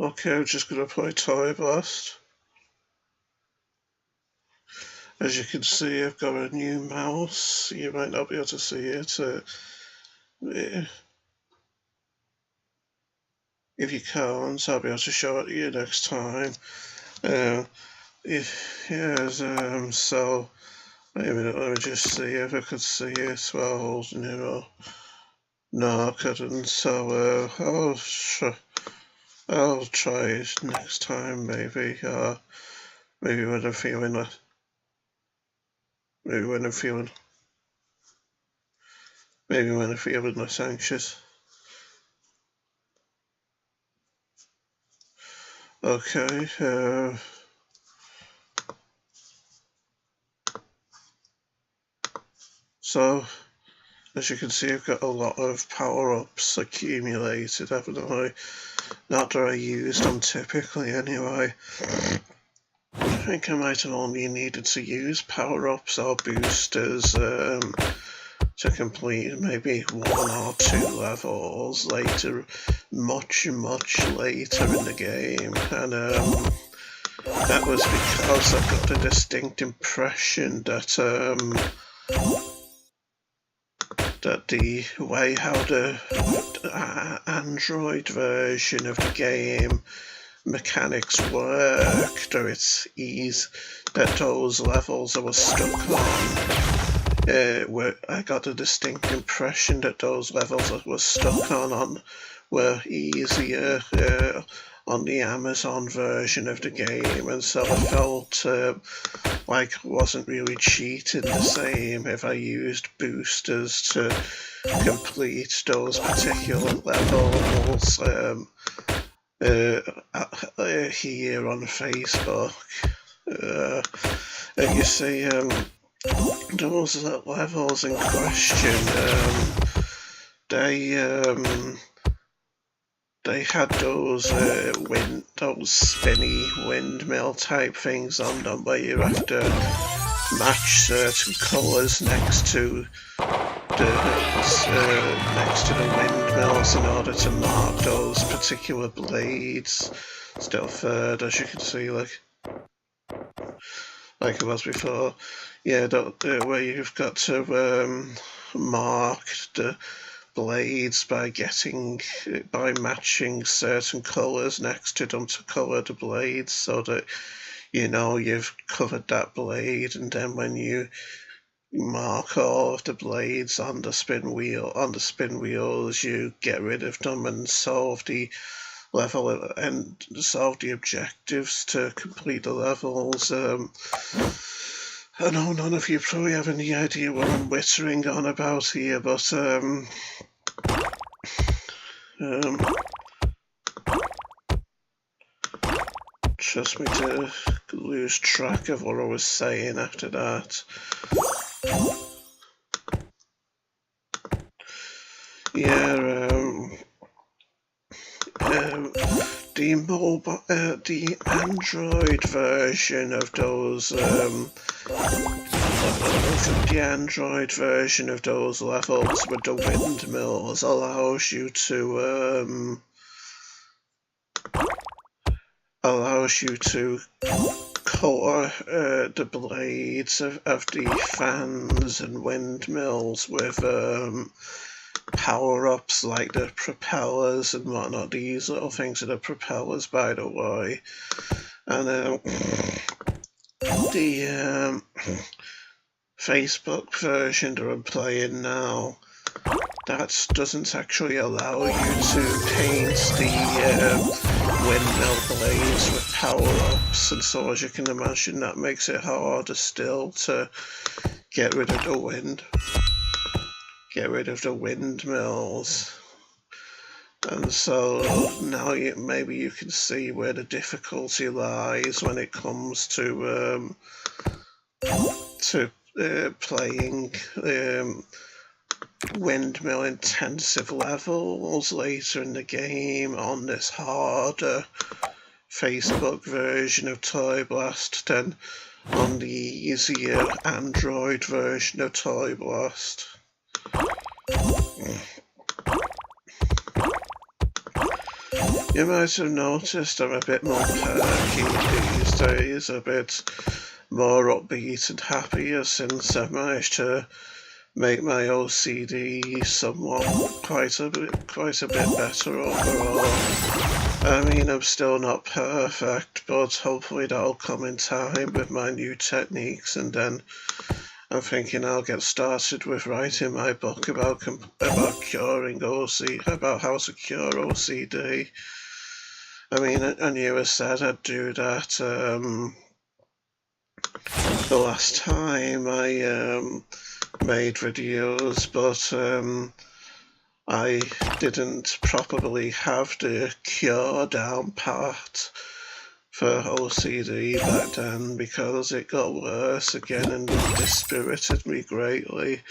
Okay, I'm just going to play Toy Blast. As you can see, I've got a new mouse. You might not be able to see it. If you can't, I'll be able to show it to you next time. So, wait a minute, let me just see if I could see it while holding it up. No, I couldn't, so I'll try it next time, maybe. Maybe when I'm feeling less anxious. Okay, so as you can see, I've got a lot of power-ups accumulated, haven't I? Not that I use them typically anyway. I think I might have only needed to use power-ups or boosters to complete maybe 1 or 2 levels later, much later in the game, and that was because I got a distinct impression that the way how the Android version of the game mechanics worked, or its ease, that those levels I was stuck on, I got a distinct impression that those levels I was stuck on were easier on the Amazon version of the game, and so I felt like I wasn't really cheating the same if I used boosters to complete those particular levels here on Facebook. You see, those levels in question, they had those spinny windmill type things on them where you have to match certain colours next to the windmills in order to mark those particular blades. Still third, as you can see, like it was before. Yeah, where you've got to mark the blades by matching certain colours next to them to colour the blades, so that you know you've covered that blade, and then when you mark all of the blades on the spin wheels, you get rid of them and solve the level and solve the objectives to complete the levels. I know none of you probably have any idea what I'm whittering on about here, but trust me to lose track of what I was saying after that. Yeah, the Android version of those levels with the windmills allows you to colour the blades of the fans and windmills with power-ups like the propellers and whatnot. These little things are the propellers, by the way. And the Facebook version that I'm playing now, that doesn't actually allow you to paint the windmill blades with power-ups, and so as you can imagine, that makes it harder still to get rid of the windmills. And so now maybe you can see where the difficulty lies when it comes to playing windmill intensive levels later in the game on this harder Facebook version of Toy Blast than on the easier Android version of Toy Blast. You might have noticed I'm a bit more perky these days, a bit more upbeat and happier since I've managed to make my OCD somewhat quite a bit better overall. I mean, I'm still not perfect, but hopefully that'll come in time with my new techniques, and then I'm thinking I'll get started with writing my book about curing OCD, about how to cure OCD. I mean, I knew I said I'd do that the last time I made videos, but I didn't properly have the cure down pat for OCD back then because it got worse again and dispirited me greatly.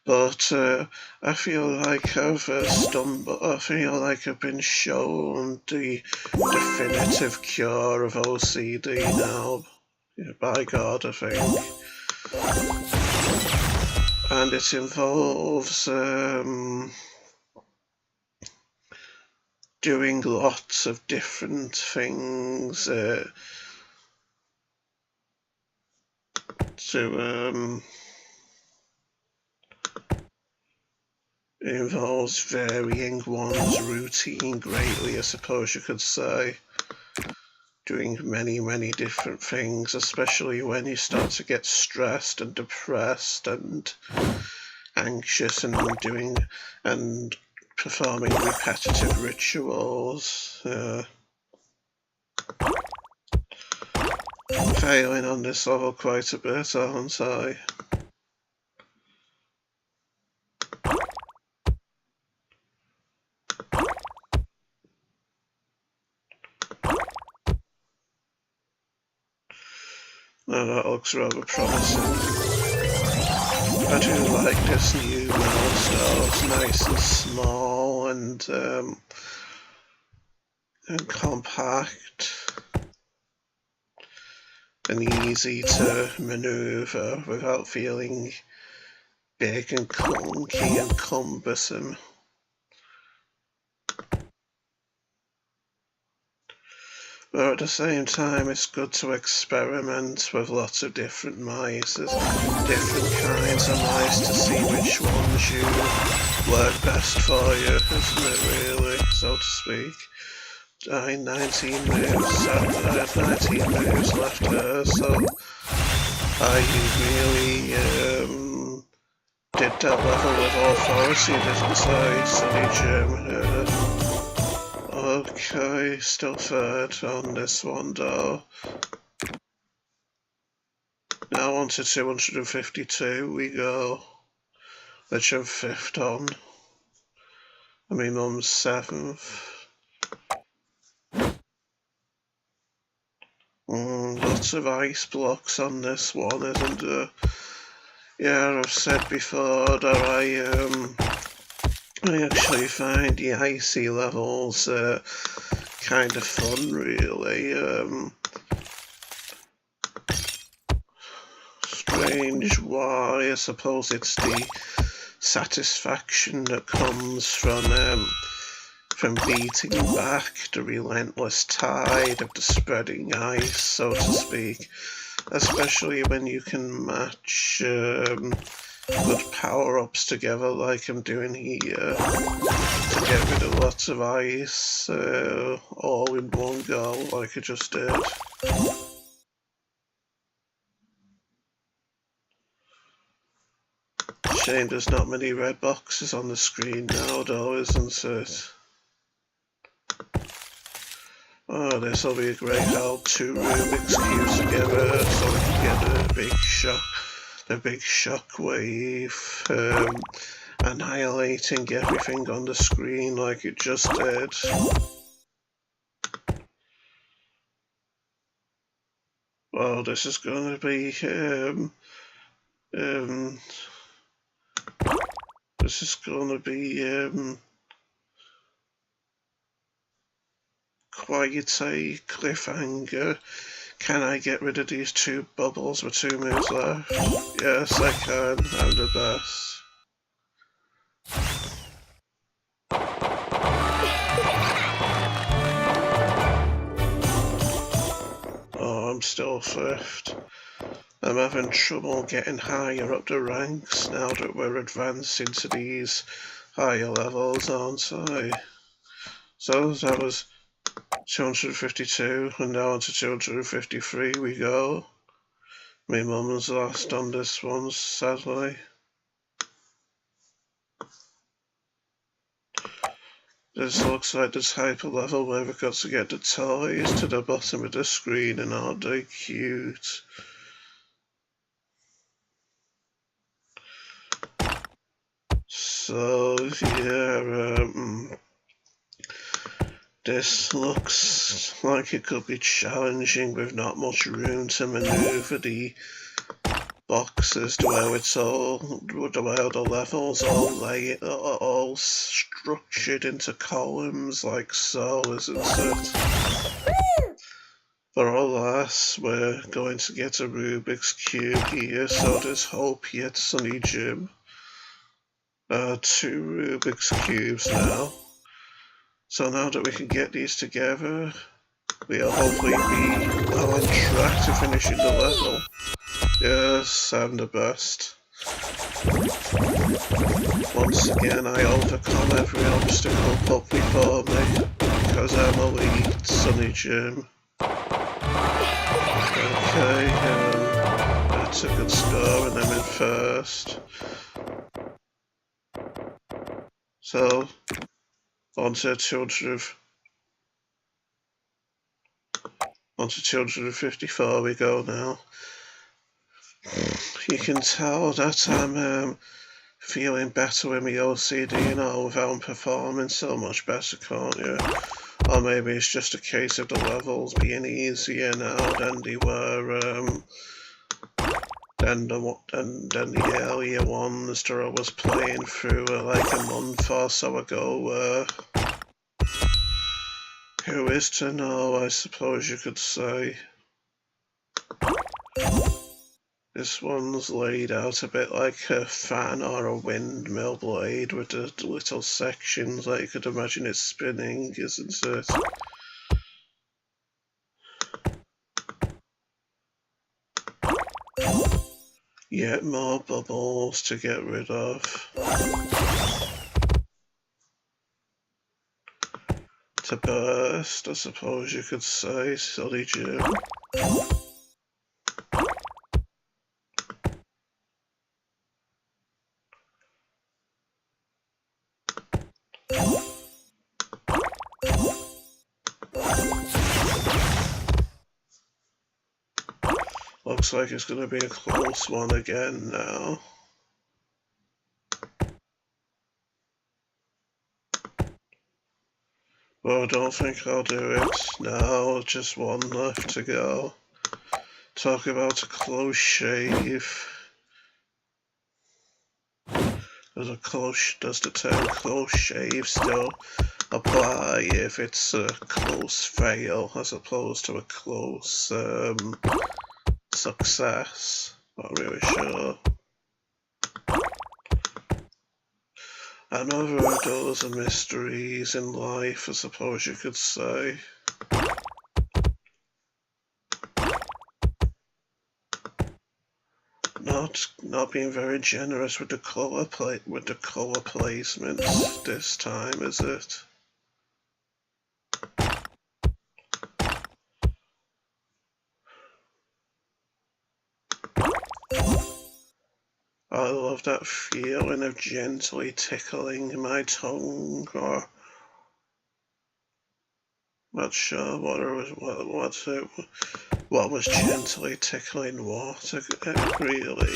But I feel like I've I feel like I've been shown the definitive cure of OCD now. Yeah, by God, I think. And it involves doing lots of different things to it involves varying one's routine greatly, I suppose you could say. Doing many different things, especially when you start to get stressed and depressed and anxious and performing repetitive rituals. Failing on this level quite a bit, aren't I? Now that looks rather promising. I do like this new milestone. It's nice and small and compact and easy to maneuver without feeling big and clunky and cumbersome. But at the same time, it's good to experiment with lots of different mice. There's different kinds of mice to see which ones you work best for you, isn't it really, so to speak. 19 moves, I have 19 moves left there, so I really did that level with authority, didn't I, silly German? Okay, still third on this one though. Now on to 252 we go, which I'm fifth on. I mean, mum's seventh. Lots of ice blocks on this one, isn't there? Yeah, I've said before that I actually find the icy levels kind of fun, really. Strange why. I suppose it's the satisfaction that comes from beating back the relentless tide of the spreading ice, so to speak, especially when you can match good power-ups together like I'm doing here to get rid of lots of ice all in one go like I just did. Shame there's not many red boxes on the screen now though, isn't it? Oh, this'll be a great help. 2 Rubik's Cubes together so we can get the big shock wave, annihilating everything on the screen like it just did. Well, this is gonna be quite a cliffhanger. Can I get rid of these 2 bubbles with 2 moves left? Yes, I can. I'm the best. I'm still fifth. I'm having trouble getting higher up the ranks now that we're advancing to these higher levels, aren't I? So that was 252, and now on to 253 we go. My mum's last on this one, sadly. This looks like the type of level where we've got to get the toys to the bottom of the screen, and aren't they cute? So, yeah, this looks like it could be challenging with not much room to manoeuvre the boxes, the way all the levels are all structured into columns like so, isn't it? But alas, we're going to get a Rubik's Cube here, so there's hope yet, Sunny Jim. 2 Rubik's Cubes now. So now that we can get these together, we'll hopefully be well on track to finishing the level. Yes, I'm the best. Once again, I overcome every obstacle put before me, because I'm elite, Sunny Jim. Okay, that's a good score, and I'm in first. So, on to 254 we go now. You can tell that I'm feeling better with my OCD now without performing so much better, can't you? Or maybe it's just a case of the levels being easier now than they were than the earlier ones that I was playing through like a month or so ago. Who is to know, I suppose you could say. This one's laid out a bit like a fan or a windmill blade with the little sections that you could imagine it spinning, isn't it? Yet more bubbles to get rid of. To burst, I suppose you could say, silly Jim. Looks like it's going to be a close one again now. Well, I don't think I'll do it now, just one left to go. Talk about a close shave. Does the term close shave still apply if it's a close fail as opposed to a close success? Not really sure. Another of those mysteries in life, I suppose you could say. Not being very generous with the colour placement this time, is it? I love that feeling of gently tickling my tongue, or not sure what was gently tickling what. It really,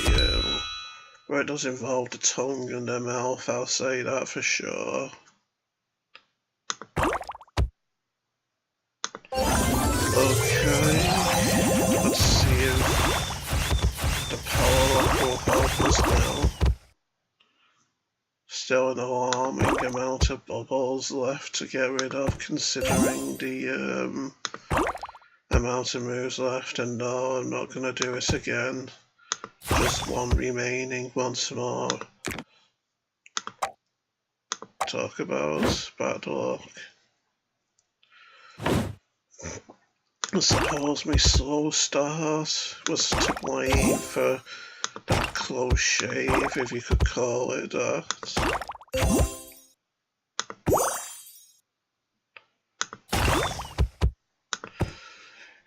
well, it does involve the tongue and the mouth, I'll say that for sure. Okay, let's see if the power up will help us now. Still an alarming amount of bubbles left to get rid of, considering the amount of moves left, and no, I'm not going to do it again. Just one remaining once more. Talk about bad luck. I suppose my slow start was to blame for that close shave, if you could call it that.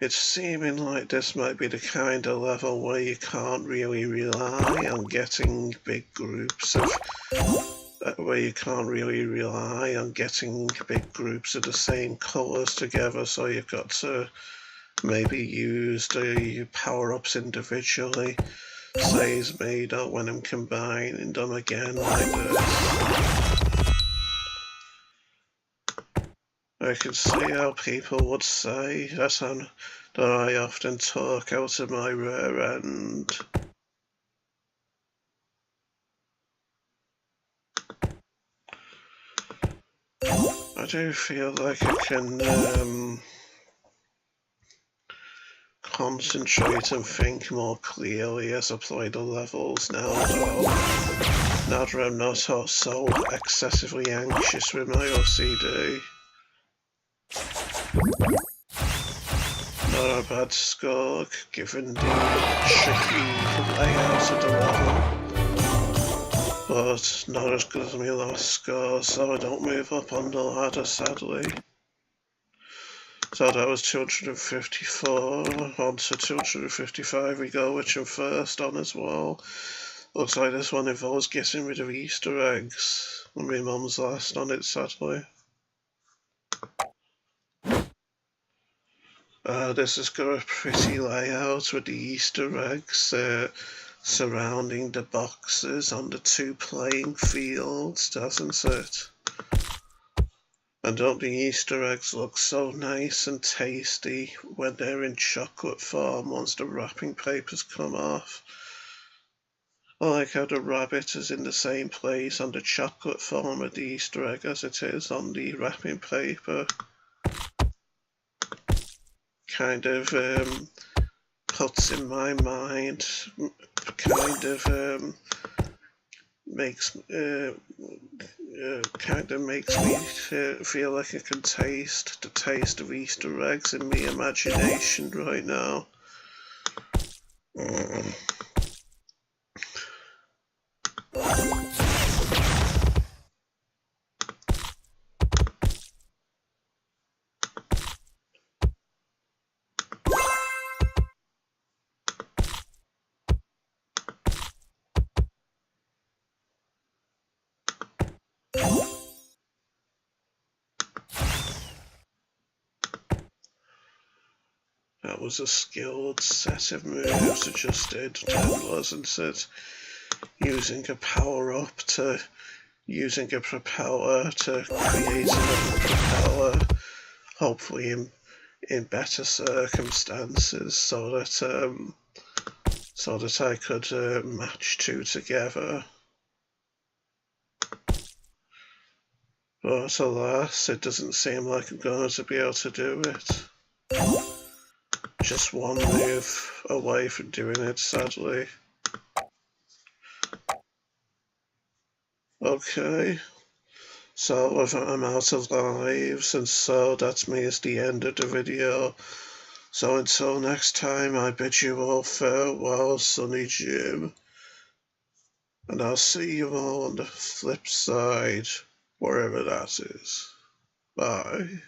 It's seeming like this might be the kind of level where you can't really rely on getting big groups of the same colours together, so you've got to maybe use the power-ups individually. Says me that when I'm combining them again like this, I can see how people would say that I often talk out of my rear end. I do feel like I can concentrate and think more clearly as I play the levels now, though. Now that I'm not so excessively anxious with my OCD. Not a bad score, given the tricky layout of the level. But not as good as my last score, so I don't move up on the ladder, sadly. So that was 254, on to 255 we go, which I'm first on as well. Looks like this one involves getting rid of Easter eggs. My mum's last on it, sadly. This has got a pretty layout with the Easter eggs surrounding the boxes on the two playing fields, doesn't it? And don't the Easter eggs look so nice and tasty when they're in chocolate form once the wrapping papers come off? I like how the rabbit is in the same place on the chocolate form of the Easter egg as it is on the wrapping paper. Kind of puts in my mind, kind of makes me feel like I can taste the taste of Easter eggs in my imagination right now. That was a skilled set of moves I just did, wasn't it? Using a power-up to using a propeller to create another propeller, hopefully in better circumstances, so that I could match two together. But alas, it doesn't seem like I'm going to be able to do it. Just one move away from doing it, sadly. Okay, so I'm out of lives, and so that means the end of the video. So until next time, I bid you all farewell, Sonny Jim. And I'll see you all on the flip side, wherever that is. Bye.